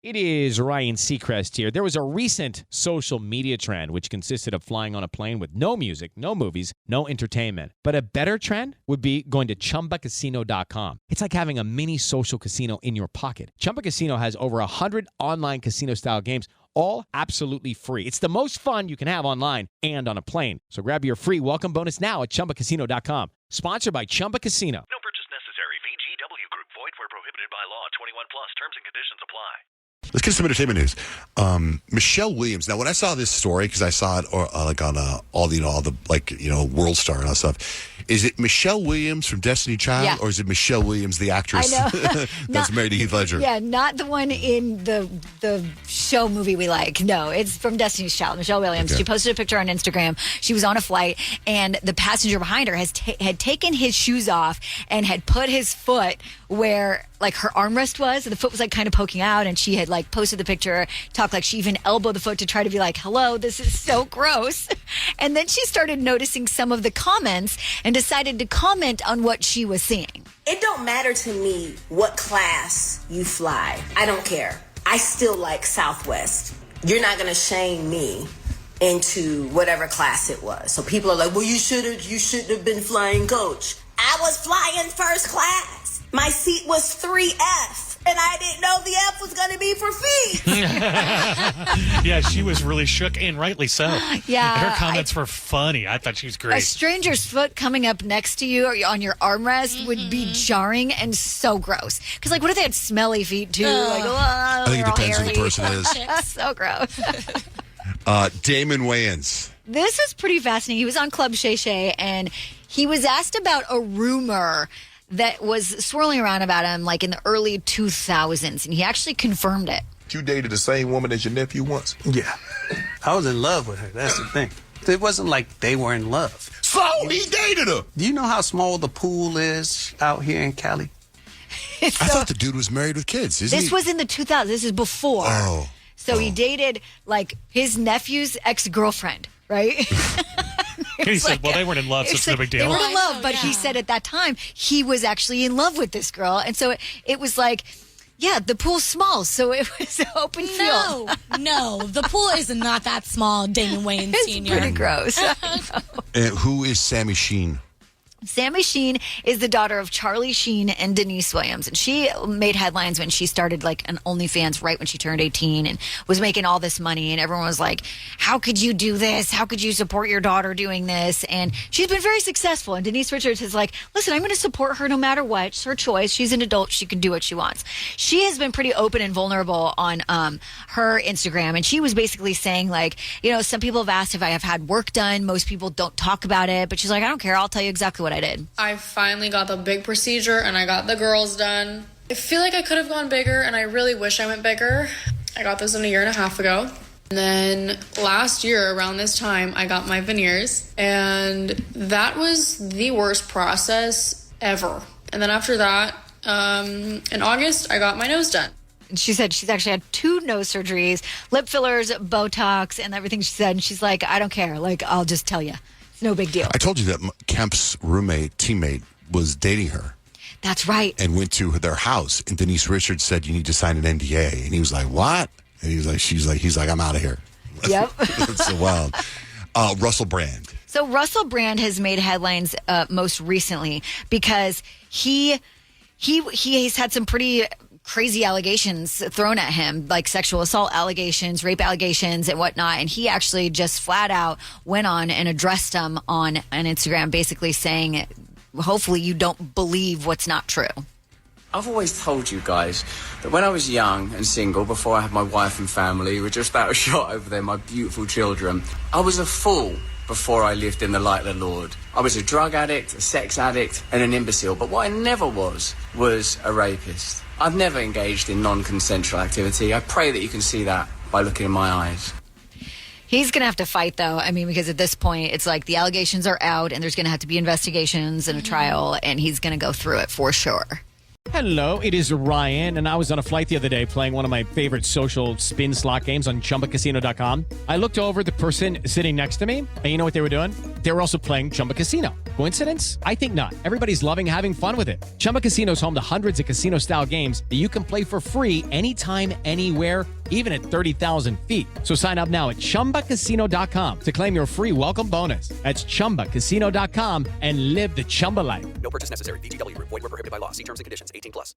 It is Ryan Seacrest here. There was a recent social media trend which consisted of flying on a plane with no music, no movies, no entertainment. But a better trend would be going to ChumbaCasino.com. It's like having a mini social casino in your pocket. Chumba Casino has over 100 online casino-style games, all absolutely free. It's the most fun you can have online and on a plane. So grab your free welcome bonus now at ChumbaCasino.com. Sponsored by Chumba Casino. No purchase necessary. VGW Group. Void where prohibited by law. 21 plus. Terms and conditions apply. Let's get some entertainment news. Michelle Williams. Now, when I saw this story, because I saw it on all the World Star and all that stuff, is it Michelle Williams from Destiny Child, or is it Michelle Williams, the actress that's married to Heath Ledger? Yeah, not the one in the show movie we like. No, it's from Destiny's Child, Michelle Williams. Okay. She posted a picture on Instagram. She was on a flight, and the passenger behind her had taken his shoes off and had put his foot where her armrest was, and the foot was kind of poking out, and she had posted the picture, talked she even elbowed the foot to try to be hello, this is so gross. And then she started noticing some of the comments and decided to comment on what she was seeing. It don't matter to me what class you fly. I don't care. I still like Southwest. You're not going to shame me into whatever class it was. So people are well, you shouldn't have been flying coach. I was flying first class. My seat was 3F, and I didn't know the F was going to be for feet. Yeah, she was really shook, and rightly so. Yeah, her comments were funny. I thought she was great. A stranger's foot coming up next to you or on your armrest would be jarring and so gross. Because, what if they had smelly feet, too? I think it depends who the person is. So gross. Damon Wayans. This is pretty fascinating. He was on Club Shay Shay, and he was asked about a rumor that was swirling around about him in the early 2000s, and he actually confirmed it. You dated the same woman as your nephew once? Yeah. I was in love with her. That's the thing. It wasn't like they were in love. So he dated her. Do you know how small the pool is out here in Cali? I thought the dude was married with kids. This was in the 2000s. This is before. Oh. So he dated his nephew's ex-girlfriend, right? He said, well, they weren't in love, so it's no big deal. They weren't in love, but he said at that time he was actually in love with this girl. And so it was the pool's small, so it was an open field. No, the pool is not that small, Damon Wayans Sr. It's pretty gross. Who is Sammy Sheen? Sammy Sheen is the daughter of Charlie Sheen and Denise Williams. And she made headlines when she started an OnlyFans right when she turned 18 and was making all this money. And everyone was like, how could you do this? How could you support your daughter doing this? And she's been very successful. And Denise Richards is listen, I'm going to support her no matter what. It's her choice. She's an adult. She can do what she wants. She has been pretty open and vulnerable on her Instagram. And she was basically saying some people have asked if I have had work done. Most people don't talk about it. But she's I don't care. I'll tell you exactly what I did. I finally got the big procedure and I got the girls done. I feel like I could have gone bigger and I really wish I went bigger. I got this 1.5 years ago. And then last year around this time, I got my veneers and that was the worst process ever. And then after that, in August, I got my nose done. She said she's actually had 2 nose surgeries, lip fillers, Botox, and everything she said. And she's I don't care. I'll just tell you. It's no big deal. I told you that Kemp's teammate, was dating her. That's right. And went to their house. And Denise Richards said, you need to sign an NDA. And he was like, what? And he's like, I'm out of here. Yep. That's so wild. Russell Brand. So Russell Brand has made headlines most recently because he's had some pretty crazy allegations thrown at him, sexual assault allegations, rape allegations, and whatnot. And he actually just flat out went on and addressed them on an Instagram, basically saying, hopefully you don't believe what's not true. I've always told you guys that when I was young and single, before I had my wife and family, with just out of shot over there, my beautiful children, I was a fool before I lived in the light of the Lord. I was a drug addict, a sex addict, and an imbecile. But what I never was a rapist. I've never engaged in non-consensual activity. I pray that you can see that by looking in my eyes. He's going to have to fight, though. I mean, because at this point, it's the allegations are out, and there's going to have to be investigations and a trial, and he's going to go through it for sure. Hello, it is Ryan, and I was on a flight the other day playing one of my favorite social spin slot games on ChumbaCasino.com. I looked over at the person sitting next to me, and you know what they were doing? They were also playing Chumba Casino. Coincidence? I think not. Everybody's loving having fun with it. Chumba Casino is home to hundreds of casino-style games that you can play for free anytime, anywhere, even at 30,000 feet. So sign up now at ChumbaCasino.com to claim your free welcome bonus. That's ChumbaCasino.com and live the Chumba life. No purchase necessary. VGW Group. Void where prohibited by law. See terms and conditions. 18+.